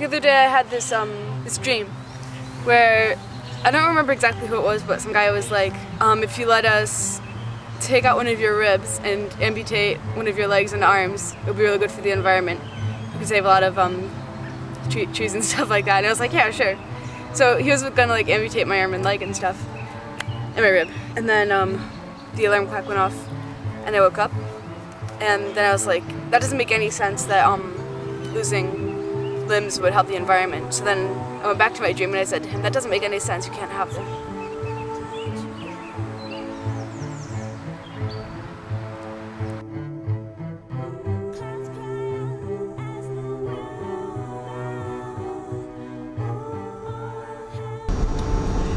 The other day I had this this dream where I don't remember exactly who it was, but some guy was like, if you let us take out one of your ribs and amputate one of your legs and arms, it'll be really good for the environment. You can save a lot of trees and stuff like that. And I was like, yeah, sure. So he was gonna like amputate my arm and leg and stuff, and my rib. And then the alarm clock went off, and I woke up, and then I was like, that doesn't make any sense that losing limbs would help the environment. So then I went back to my dream and I said to him, that doesn't make any sense, you can't have them.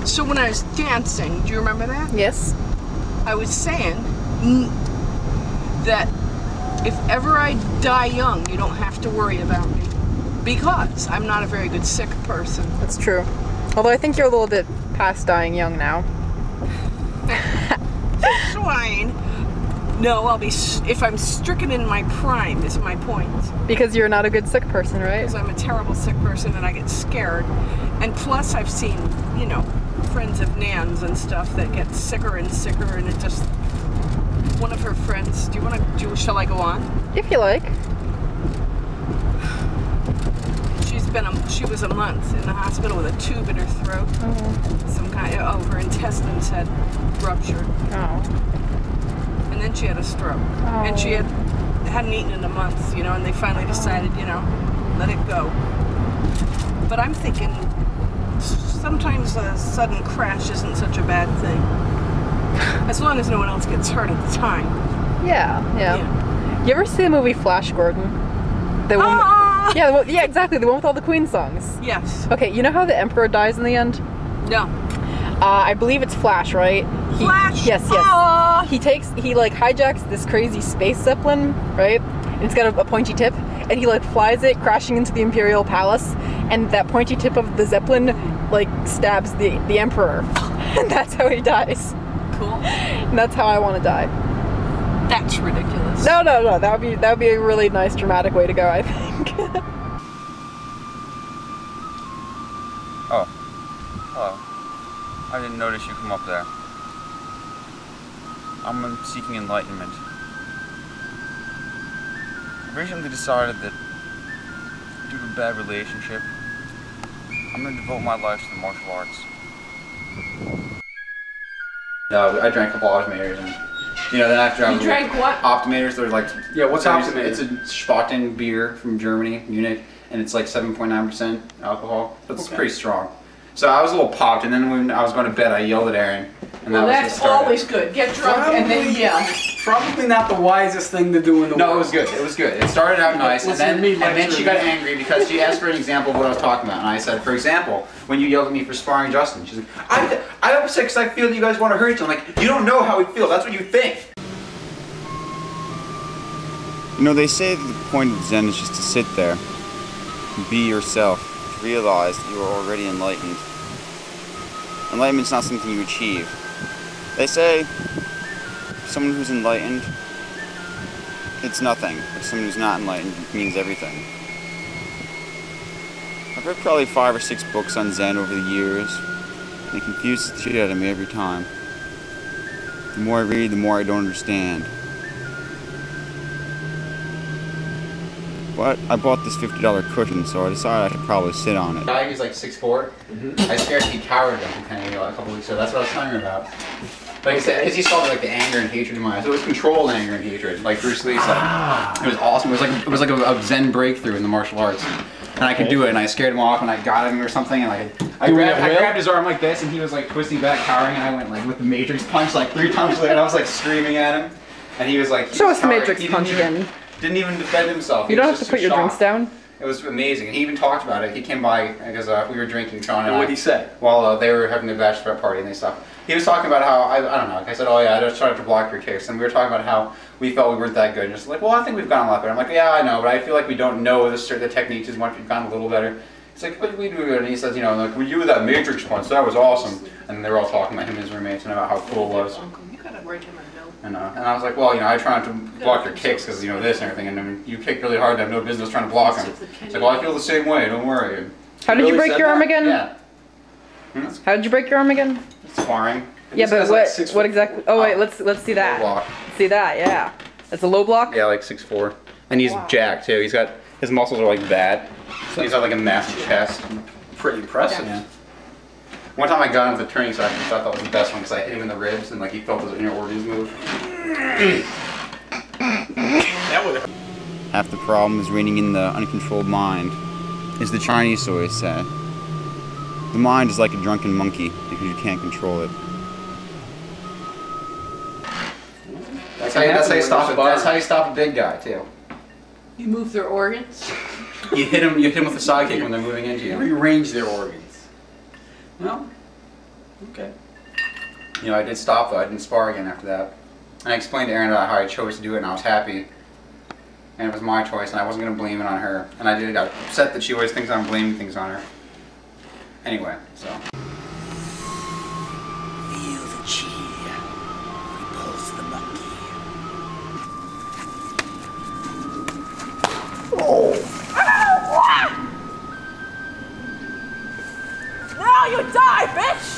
So when I was dancing, do you remember that? Yes. I was saying that if ever I die young, you don't have to worry about me. Because I'm not a very good sick person. That's true. Although I think you're a little bit past dying young now. Swine. No, I'll be, if I'm stricken in my prime, is my point. Because you're not a good sick person, right? Because I'm a terrible sick person and I get scared. And plus I've seen, you know, friends of Nan's and stuff that get sicker and sicker, and it just, one of her friends, shall I go on? If you like. She was a month in the hospital with a tube in her throat. Oh. Some kind of, her intestines had ruptured. Oh. And then she had a stroke. Oh. And she hadn't eaten in a month, you know, and they finally decided, you know, let it go. But I'm thinking, sometimes a sudden crash isn't such a bad thing. As long as no one else gets hurt at the time. Yeah. You ever see the movie Flash Gordon? The one, yeah, exactly. The one with all the Queen songs. Yes. Okay, you know how the Emperor dies in the end? No. I believe it's Flash, right? Flash? Yes. He like hijacks this crazy space zeppelin, right? And it's got a pointy tip, and he like flies it crashing into the Imperial Palace, and that pointy tip of the zeppelin like stabs the Emperor. And that's how he dies. Cool. And that's how I want to die. That's ridiculous. No. That would be a really nice dramatic way to go, I think. Oh. Hello. I didn't notice you come up there. I'm seeking enlightenment. I've recently decided that due to a bad relationship, I'm going to devote my life to the martial arts. I drank a couple Optimators, and you know, then after You drank what? Optimators, they're like, Yeah, what's Optimator? It's a Spaten beer from Germany, Munich, and it's like 7.9% alcohol. That's pretty strong. So I was a little popped, and then when I was going to bed, I yelled at Aaron, and Well, that was that's the start. always good. Get drunk and then yell. Probably not the wisest thing to do in the world. No, it was good. It was good. It started out nice, and Listen to then, me lecture she got me. angry because she asked for an example of what I was talking about, and I said, for example, when you yelled at me for sparring Justin, she's like, I'm upset because I feel that you guys want to hurt each other. I'm like, you don't know how we feel. That's what you think. You know, they say that the point of Zen is just to sit there and be yourself, to realize that you are already enlightened. Enlightenment's not something you achieve. They say someone who's enlightened, it's nothing. But someone who's not enlightened, it means everything. I've read probably 5 or 6 books on Zen over the years. They confuse the shit out of me every time. The more I read, the more I don't understand. But I bought this $50 cushion, so I decided I should probably sit on it. Guy who's like 6'4". I scared he cowered him kind of a couple weeks ago. That's what I was telling him about. Like I said, because he saw like the anger and hatred in my eyes. It was controlled anger and hatred, like Bruce Lee said. It was awesome. It was like a Zen breakthrough in the martial arts, and I could do it. And I scared him off, and I got him or something, and I grabbed his arm like this, and he was like twisting back, cowering, and I went like with the Matrix punch like 3 times later, and I was like screaming at him, and he was like, Show us the Matrix punch again. Didn't even defend himself. You don't have to put your drinks down. It was amazing, and he even talked about it. He came by because we were drinking, Sean and what did he say? While they were having a bachelorette party and they stuff. He was talking about how, I don't know, I said, oh yeah, I just tried to block your kicks, and we were talking about how we felt we weren't that good. And just like, well, I think we've gotten a lot better. I'm like, yeah, I know, but I feel like we don't know the techniques as much. We've gotten a little better. He's like, but we do good. And he says, you know, like, when you were that Matrix punch, that was awesome. And they were all talking about him and his roommates and about how cool it was. Uncle, you gotta write him a note. And I was like, well, you know, I try not to block your kicks because, you know, this and everything, and then you kick really hard and I have no business trying to block them. It's like, well, I feel the same way, don't worry. And How did you break your arm again? Yeah. How did you break your arm again? Sparring. Yeah, but what exactly? Oh wait, let's see that. Low block. See that? Yeah. It's a low block. Yeah, like 6'4". And he's jacked too. He's got, his muscles are like that. So he's got like a massive chest. Pretty impressive. Yeah. One time I got him with the turning session, I thought that was the best one because I hit him in the ribs and like he felt his inner organs move. That would. Half the problem is reigning in the uncontrolled mind, as the Chinese always say. The mind is like a drunken monkey because you can't control it. That's how you stop it. That's how you stop a big guy too. You move their organs? You hit him with a sidekick when they're moving into you. Rearrange their organs. Well, okay. You know, I did stop though. I didn't spar again after that. And I explained to Erin about how I chose to do it, and I was happy. And it was my choice, and I wasn't going to blame it on her. And I got upset that she always thinks I'm blaming things on her. Anyway, so. Feel the chi. Repulse the monkey. Now you die, bitch!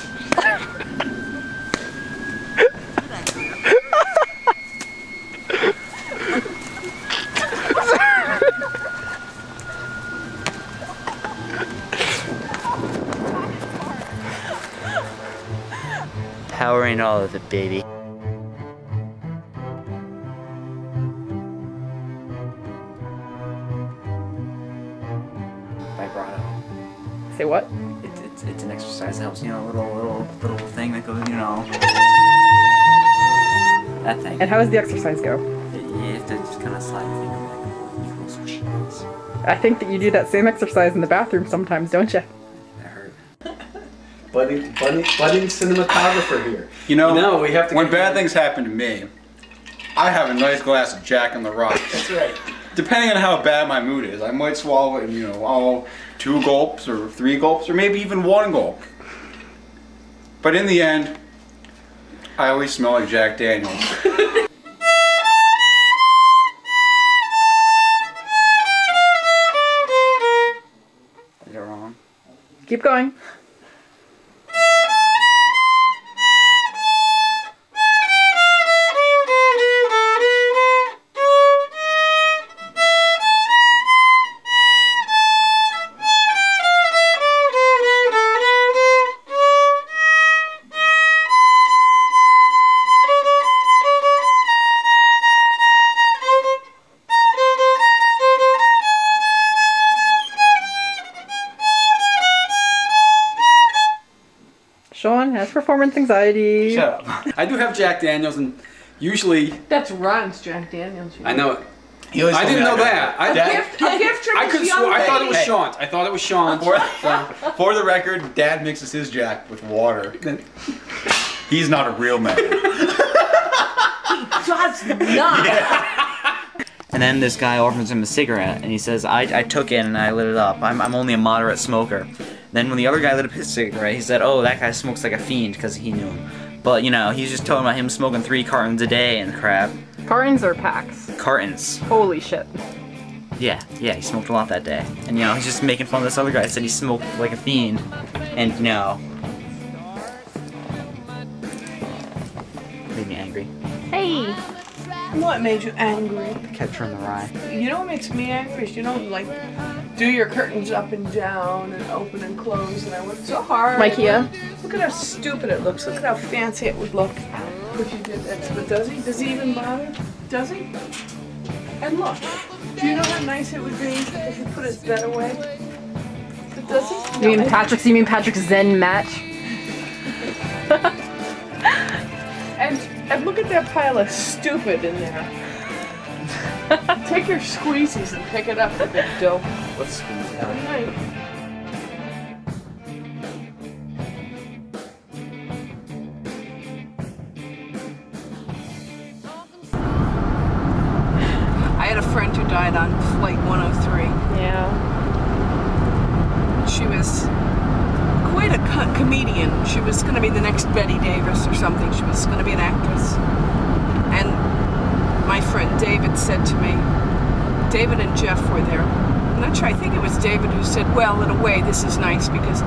Power ain't all of it, baby. Vibrato. Say what? It's an exercise that helps, you know, little thing that goes, you know. That thing. And how does the exercise go? You have to just kind of slide your finger back and forth and control switches. I think that you do that same exercise in the bathroom sometimes, don't you? That hurt. Budding cinematographer here. You know, we have to. when bad things happen to me, I have a nice glass of Jack in the Rocks. That's right. Depending on how bad my mood is, I might swallow it in, you know, all 2 gulps or 3 gulps or maybe even 1 gulp. But in the end, I always smell like Jack Daniels. Is that wrong? Keep going. Sean has performance anxiety. Shut up. I do have Jack Daniels, and usually That's Ron's Jack Daniels. I know. He always I told didn't me know that. A gift from I could his swear. young I thought it was Hey. Sean. I thought it was Sean. For the record, Dad mixes his Jack with water. He's not a real man. God's not. And then this guy offers him a cigarette, and he says, I took it and I lit it up. I'm only a moderate smoker. Then when the other guy lit up his cigarette, he said, oh, that guy smokes like a fiend, because he knew him. But, you know, he's just talking about him smoking 3 cartons a day and crap. Cartons or packs? Cartons. Holy shit. Yeah, he smoked a lot that day. And, you know, he's just making fun of this other guy. He said he smoked like a fiend. And, you know, made me angry. Hey! What made you angry? Catcher in the Rye. You know what makes me angry is you don't like do your curtains up and down and open and close, and I worked so hard. Mikea. Look at how stupid it looks. Look at how fancy it would look if you did that. But does he? Does he even bother? Does he? And look, do you know how nice it would be if you put his bed away? But does he? You mean Patrick's Zen mat? And look at that pile of stupid in there. Take your squeezies and pick it up, you big dope. Let's squeeze it Good out. night. I had a friend who died on Flight 103. Yeah. She was quite a comedian. She was going to be the next Betty Davis or something. She was going to be an actress. And my friend David said to me, David and Jeff were there. I'm not sure, I think it was David who said, well, in a way, this is nice because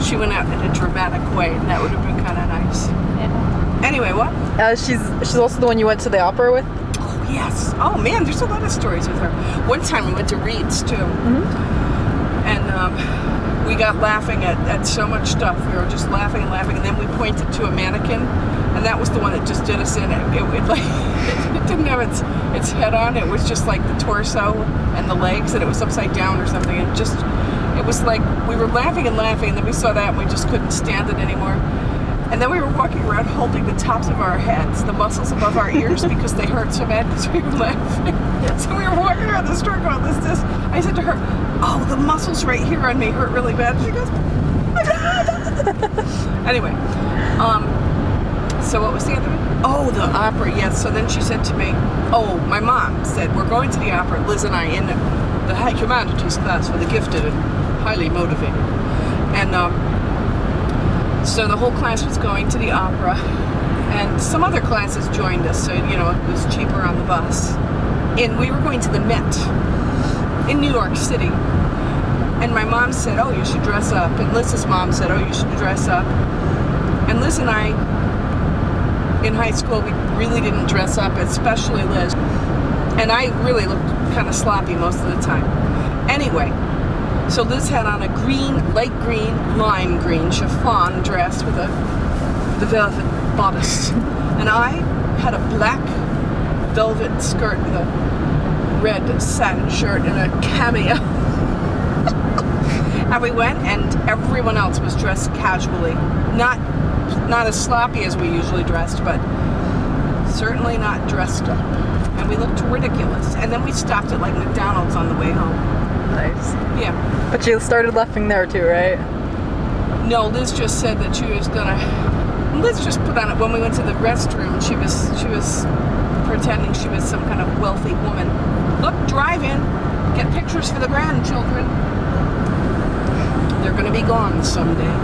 she went out in a dramatic way, and that would have been kind of nice. Yeah. Anyway, what? She's also the one you went to the opera with? Oh, yes. Oh, man, there's a lot of stories with her. One time we went to Reed's, too. And we got laughing at so much stuff. We were just laughing and laughing, and then we pointed to a mannequin, and that was the one that just did us in. It didn't have its head on. It was just like the torso and the legs, and it was upside down or something. It was like we were laughing and laughing, and then we saw that, and we just couldn't stand it anymore. And then we were walking around holding the tops of our heads, the muscles above our ears, because they hurt so bad because we were laughing. So we were walking around the store going, this. I said to her, oh, the muscles right here on me hurt really bad. And she goes, my God. Anyway, so what was the other one? Oh, the opera, yes. So then she said to me, oh, my mom said, we're going to the opera, Liz and I, in the high humanities class for the gifted and highly motivated. And so the whole class was going to the opera, and some other classes joined us, so, you know, it was cheaper on the bus. And we were going to the Met in New York City. And my mom said, oh, you should dress up. And Liz's mom said, oh, you should dress up. And Liz and I, in high school, we really didn't dress up, especially Liz. And I really looked kind of sloppy most of the time. Anyway, so Liz had on a green, light green, lime green chiffon dress with the velvet bodice. And I had a black velvet skirt with a red satin shirt and a cameo. And we went, and everyone else was dressed casually. Not as sloppy as we usually dressed, but certainly not dressed up. And we looked ridiculous. And then we stopped at like McDonald's on the way home. Nice. Yeah. But you started laughing there too, right? No, Liz just said that she was gonna. Liz just put on it when we went to the restroom. She was pretending she was some kind of wealthy woman. Look, drive in, get pictures for the grandchildren. They're gonna be gone someday.